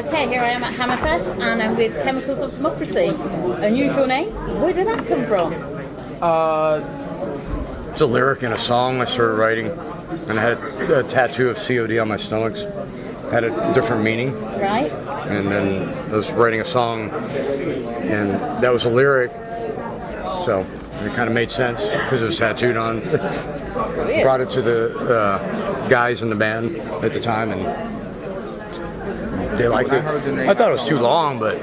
Okay, here I am at HAMMERFEST and I'm with Chemicals of Democracy. Unusual name. Where did that come from? It's a lyric in a song I started writing, and I had a tattoo of COD on my stomach. Had a different meaning. Right. And then I was writing a song, and that was a lyric, so it kind of made sense because it was tattooed on. Brought it to the guys in the band at the time, and they liked it. I thought it was too long, but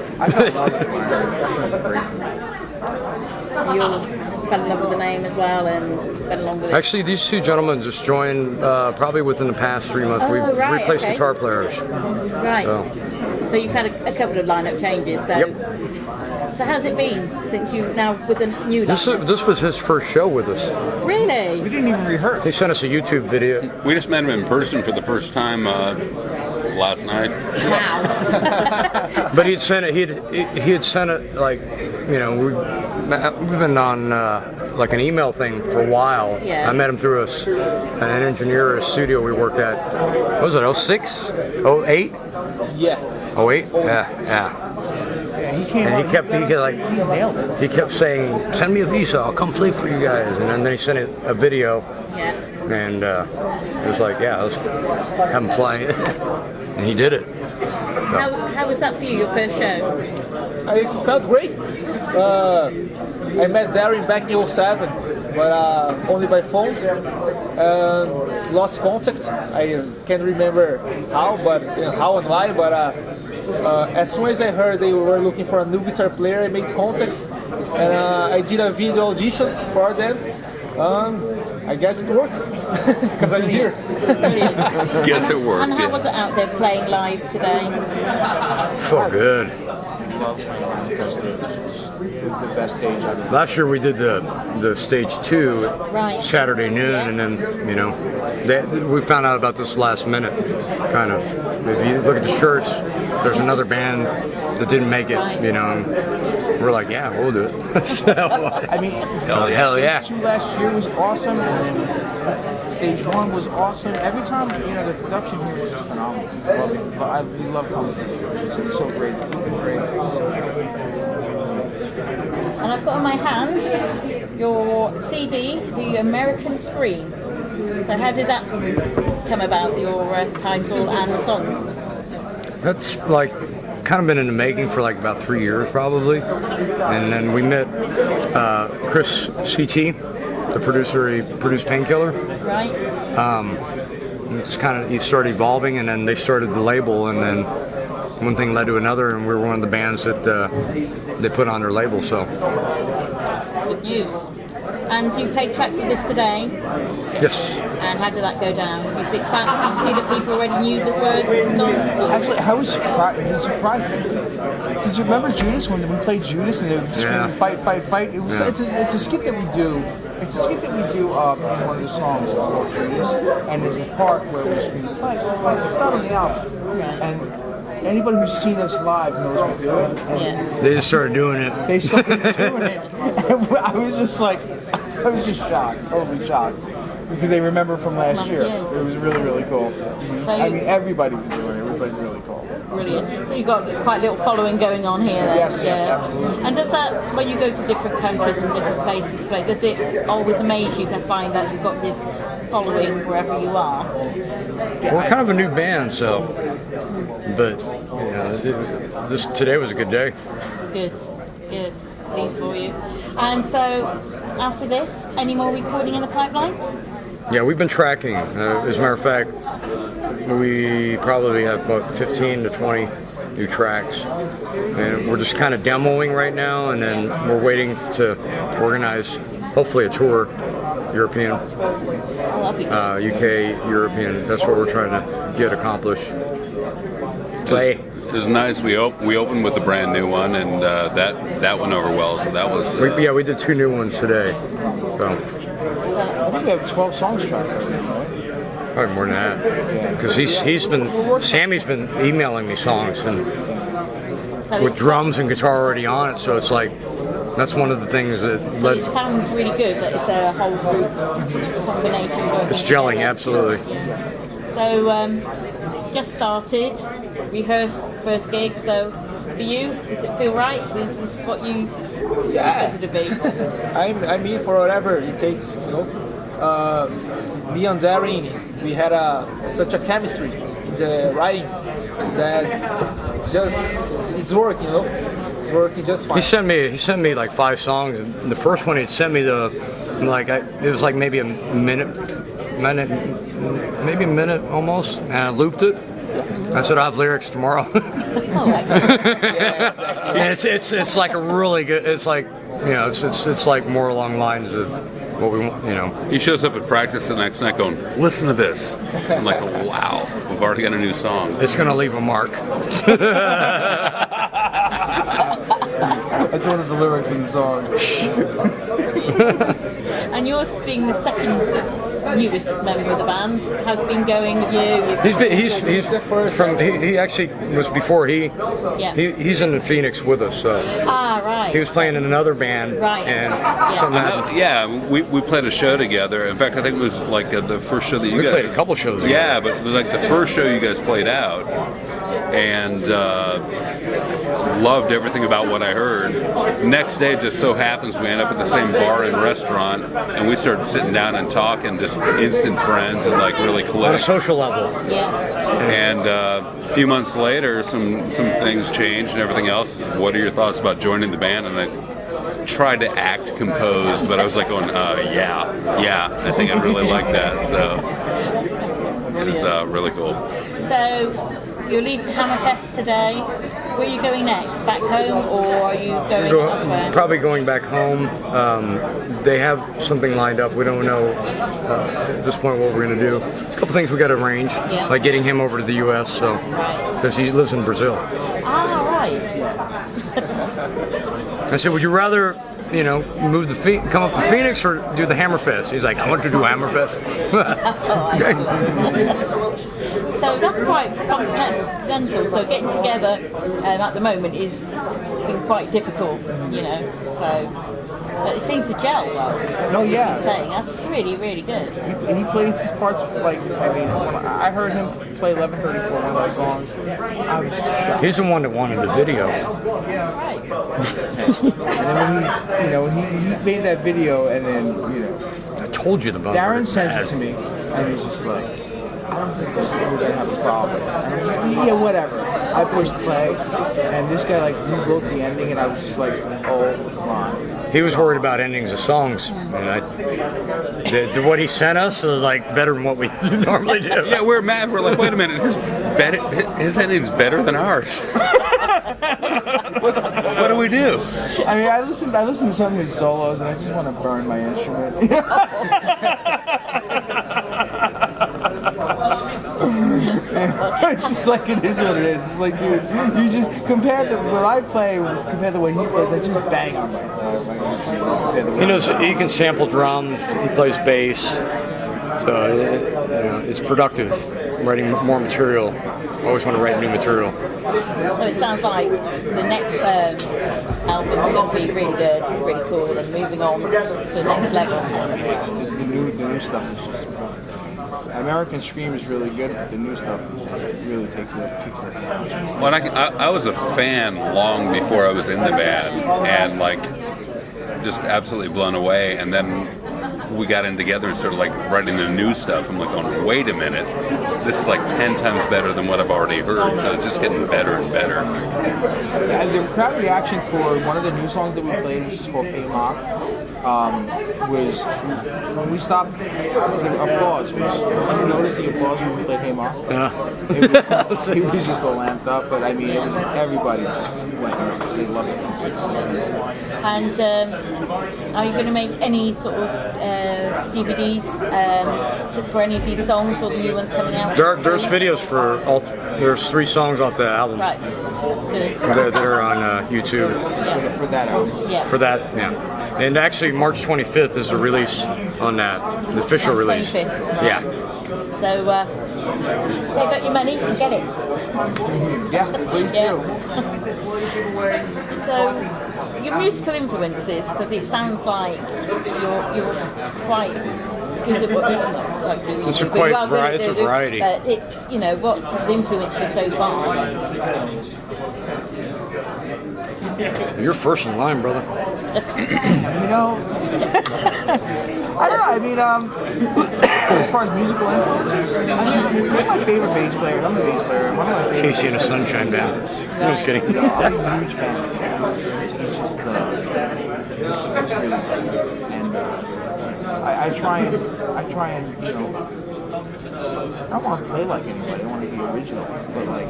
You all fell in love with the name as well and went along with it? actually these two gentlemen just joined probably within the past 3 months. Oh, We've right, replaced okay. guitar players. Right. So you've had a couple of lineup changes. So, Yep. So how's it been since you now with the new lineup? This was his first show with us. Really? We didn't even rehearse. He sent us a YouTube video. We just met him in person for the first time last night. Wow. But he had sent it like, you know, we've been on like an email thing for a while. Yeah. I met him through an engineer at a studio we worked at. What was it? 06? 08? Yeah. 08? Yeah. And he nailed it. he kept saying, "Send me a visa, I'll come play for you guys." And then he sent it a video, Yeah. and it was like, "Yeah, let's have him fly." And he did it. How was that for you, your first show? It felt great. I met Darren back in 07, but only by phone. Lost contact. I can't remember how and why, but as soon as I heard they were looking for a new guitar player, I made contact, and I did a video audition for them. I guess it worked, because I'm here. Brilliant. Guess it worked. And how was it out there playing live today? So good. The best stage I've ever. Last year we did the stage 2 Right. Saturday noon, Yeah. and then we found out about this last minute. Kind of, if you look at the shirts, there's another band that didn't make it. Right. You know, and we're like, yeah, we'll do it. I mean, Hell yeah. Stage 2 last year was awesome, and then stage 1 was awesome. Every time, the production here was just phenomenal. We love coming here. It's so great. It's been great. And I've got in my hands your CD, The American Scream. So how did that come about, your title and the songs? That's like kind of been in the making for like about 3 years probably, and then we met Chris CT, the producer. He produced Painkiller. Right. It's kind of, he started evolving, and then they started the label, and then one thing led to another, and we were one of the bands that they put on their label. So Good news. And you played tracks of this today. yes, And how did that go down? You see that people already knew the words and songs? Actually, I was surprised. Did you remember Judas when we played Judas and they would scream, Yeah. fight, fight, fight? It was. Yeah. It's a skit that we do. It's a skit that we do in one of the songs called Judas, and there's a part where we scream, fight, fight. It's not on the album, and anybody who's seen us live knows we do it. And Yeah. they just started doing it. they started doing it. And I was just shocked, totally shocked, because they remember from last year. Yes. It was really, really cool. So I mean, everybody was doing it. It was like really cool. Brilliant. So you've got quite a little following going on here then? Yes, absolutely. And does that, when you go to different countries and different places to play, does it always amaze you to find that you've got this following wherever you are? We're kind of a new band, so, but today was a good day. Good. Pleased for you. And so, after this, any more recording in the pipeline? Yeah, we've been tracking. As a matter of fact, we probably have about 15 to 20 new tracks, and we're just kind of demoing right now, and then we're waiting to organize, hopefully, a tour, European, Oh, that'd be good. UK, European. That's what we're trying to get accomplished. Play. It was nice. We opened with a brand new one, and that went over well. So that was. We did 2 new ones today. So. I think we have 12 songs tracked right now, right? Probably more than that, because Sammy's been emailing me songs and So with it's- drums and guitar already on it, so it's like that's one of the things that So led. it sounds really good that it's a whole group combination working It's gelling, together. absolutely. So, just started. rehearsed first gig. So for you, does it feel right? This is what you wanted to be. I'm in for whatever it takes. Me and Darren, we had such a chemistry in the writing that it's working. It's working just fine. He sent me like 5 songs, and the first one he'd sent me it was like maybe a minute, maybe a minute almost, and I looped it. I said, I have lyrics tomorrow. Oh, excellent. And it's like a really good. It's like it's like more along the lines of what we want. He shows up at practice the next night going, listen to this. I'm like, wow, we've already got a new song. It's gonna leave a mark. That's one of the lyrics in the song. And yours being the second newest member of the band, how's it been going with you? He's from he actually was before he's in the Phoenix with us. So right. he was playing in another band. Right. And Yeah. something happened. We played a show together. In fact, I think it was like the first show that you We guys played a couple shows together. Yeah, but it was like the first show you guys played out, and loved everything about what I heard. Next day, just so happens we end up at the same bar and restaurant, and we started sitting down and talking, just instant friends, and like really On a clicked. social level. Yeah. And a few months later, some things changed and everything else. What are your thoughts about joining the band? And I tried to act composed, but I was like going, yeah, I think I'd really like that. So it was really cool. So you're leaving HAMMERFEST today. Where are you going next? Back home, or are you going elsewhere? Probably going back home. They have something lined up. We don't know at this point what we're going to do. There's a couple things we got to arrange, Yeah. like getting him over to the U.S. So because he lives in Brazil. Right. I said, would you rather, come up to Phoenix or do the HAMMERFEST? He's like, I want to do HAMMERFEST. So that's quite continental. So getting together at the moment is been quite difficult, So, but it seems to gel well. Oh yeah. You're saying that's really, really good. He plays his parts when I heard him play 1134, one of those songs. I was shocked. He's the one that wanted the video. Right. And then when he made that video, and then I told you the bumper. Darren sent it to me, and he's just like, I don't think this is gonna have a problem. And I was like, yeah, whatever. I pushed play, and this guy rewrote the ending, and I was just like, oh my. He was worried about endings of songs, and what he sent us was better than what we normally do. Yeah, we're mad. We're like, wait a minute, his ending's better than ours. What do we do? I mean, I listened to some of his solos, and I just want to burn my instrument. It's just like it is what it is. It's like, dude, you just compare what I play compared to what he plays. I just bang on my instrument. He knows he can sample drums. He plays bass, so it's productive. Writing more material. I always want to write new material. So it sounds like the next album's going to be really good, really cool, and moving on to the next level. The new stuff is just. American Scream is really good, but the new stuff really kicks it down. Well, I was a fan long before I was in the band, and just absolutely blown away. And then we got in together and started writing the new stuff. I'm like, going, wait a minute, this is 10 times better than what I've already heard. So it's just getting better and better. And the crowd reaction for one of the new songs that we played, which is called Hey Mock, was when we stopped. The applause was. Did you notice the applause when we played Hey Mock? Yeah. It was just a lamped up, but I mean, everybody went. They loved it. And are you going to make any sort of DVDs for any of these songs or the new ones coming out? There's videos for all. There's 3 songs off the album. Right, that's good. That are on YouTube. For that album. Yeah. For that, yeah. And actually, March 25th is the release on that, the official release. 25th, right. Yeah. So save up your money and get it. Yeah, please do. So your musical influences, because it sounds like you're quite good at what you like doing. It's a but you are good at it's a doing- variety. But it, what has influenced you so far? You're first in line, brother. You know, I don't know. I mean, as far as musical influences, one of my favorite bass players. I'm a bass player. One of my favorite. Casey and the Sunshine Band. No, I'm just kidding. I'm a huge fan of him. It's just really good. And I try and I don't want to play like anybody. I don't want to be original, but like,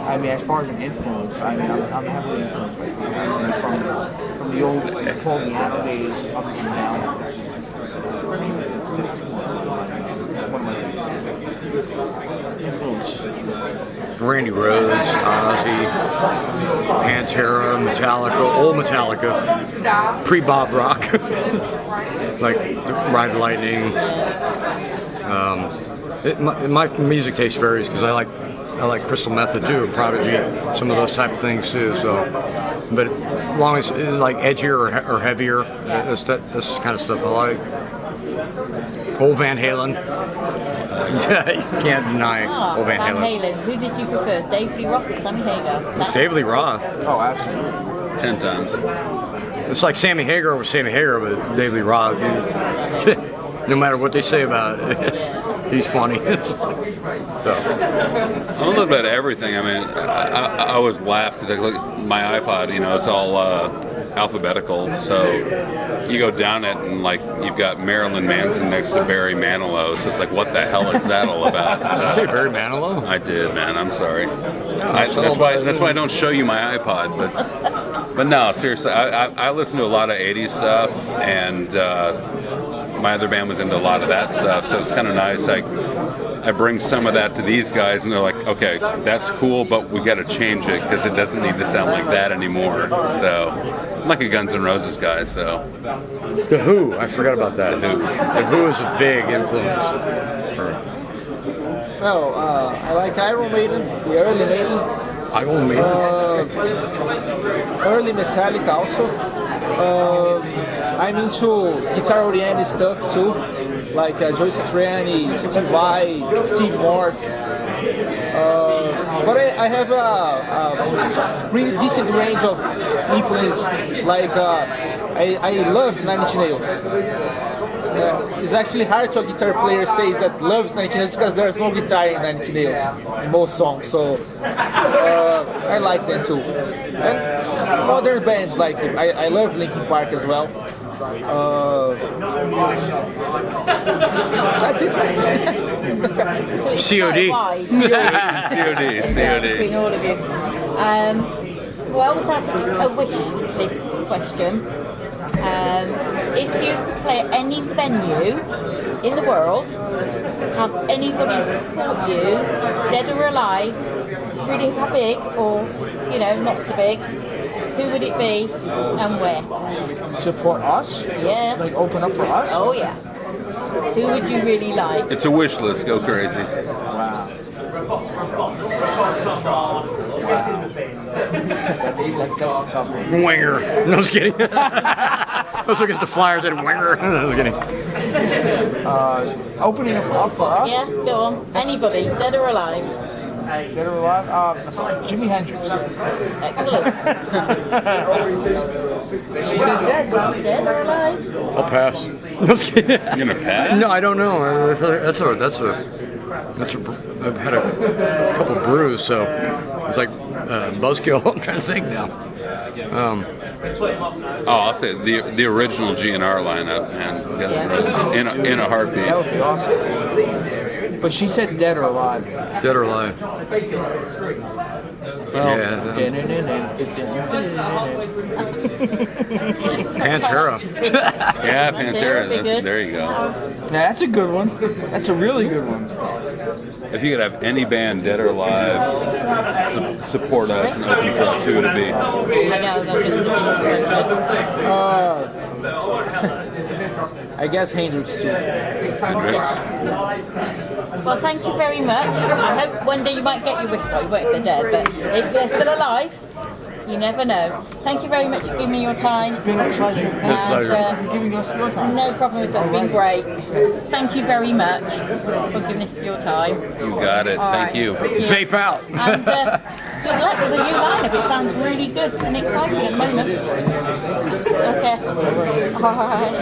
I mean, as far as an influence, I mean, I'm heavily influenced by guys. I mean, from the old Paul Piano days up to now. It's one of my influence. Randy Rhoads, Ozzy, Pantera, Metallica, old Metallica, pre-Bob Rock, like Ride the Lightning. My music taste varies because I like Crystal Method too, and Prodigy, some of those type of things too. So, but as long as it's like edgier or heavier, that's kind of stuff I like. Old Van Halen. You can't deny old Van Halen. Who did you prefer, Dave Lee Roth or Sammy Hagar? Dave Lee Roth. Oh, absolutely. 10 times. It's like Sammy Hagar over Sammy Hagar, but Dave Lee Roth. No matter what they say about it, he's funny. So. I'm a little bit of everything. I mean, I always laugh because I look at my iPod, it's all alphabetical. So you go down it and like you've got Marilyn Manson next to Barry Manilow. So it's like, what the hell is that all about? Did you say Barry Manilow? I did, man. I'm sorry. That's why I don't show you my iPod. But no, seriously, I listen to a lot of 80s stuff, and my other band was into a lot of that stuff. So it's kind of nice. I bring some of that to these guys, and they're like, okay, that's cool, but we got to change it because it doesn't need to sound like that anymore. So, I'm like a Guns N' Roses guy, so. The Who, I forgot about that. The Who is a big influence. Well, I like Iron Maiden, the early Maiden. Iron Maiden? Early Metallica also. I'm into guitar-oriented stuff too, like Joe Satriani, Steve Vai, Steve Morse. But I have a really decent range of influence. Like I love Nine Inch Nails. It's actually hard to a guitar player says that loves Nine Inch Nails because there's no guitar in Nine Inch Nails in most songs. So I like them too. And modern bands like I love Linkin Park as well. That's it. COD. COD. Between all of you. Well, let's ask a wish list question. If you could play at any venue in the world, have anybody support you, dead or alive, really big or not so big, who would it be and where? Support us? Yeah. Like open up for us? Oh yeah. Who would you really like? It's a wish list. Go crazy. Wow. That's a tough one. Winger. No, I was kidding. I was looking at the flyers and Winger. I was kidding. Opening up for us? Yeah, go on. Anybody, dead or alive. Dead or alive? Jimi Hendrix. Excellent. She said dead. Dead or alive? I'll pass. No, I was kidding. You're gonna pass? No, I don't know. That's a. I've had a couple brews, so it's like buzzkill. I'm trying to think now. I'll say the original GNR lineup, man. Guns N' Roses, in a heartbeat. That would be awesome. But she said dead or alive. Dead or alive? Yeah. Pantera. Yeah, Pantera. There you go. Now that's a good one. That's a really good one. If you could have any band, dead or alive, support us and open for us, who would it be? I know, that's just I guess Hendrix too. Well, thank you very much. I hope one day you might get your wish. Well, you won't if they're dead, but if they're still alive, You never know. Thank you very much for giving me your time. It's been a pleasure. pleasure. Thank you for giving us your time. No problem at all. It's been great. Thank you very much for giving us your time. You got it. All Thank right. you. Cheers. Vape out. And good luck with the new lineup. It sounds really good and exciting at the moment. Okay. All right.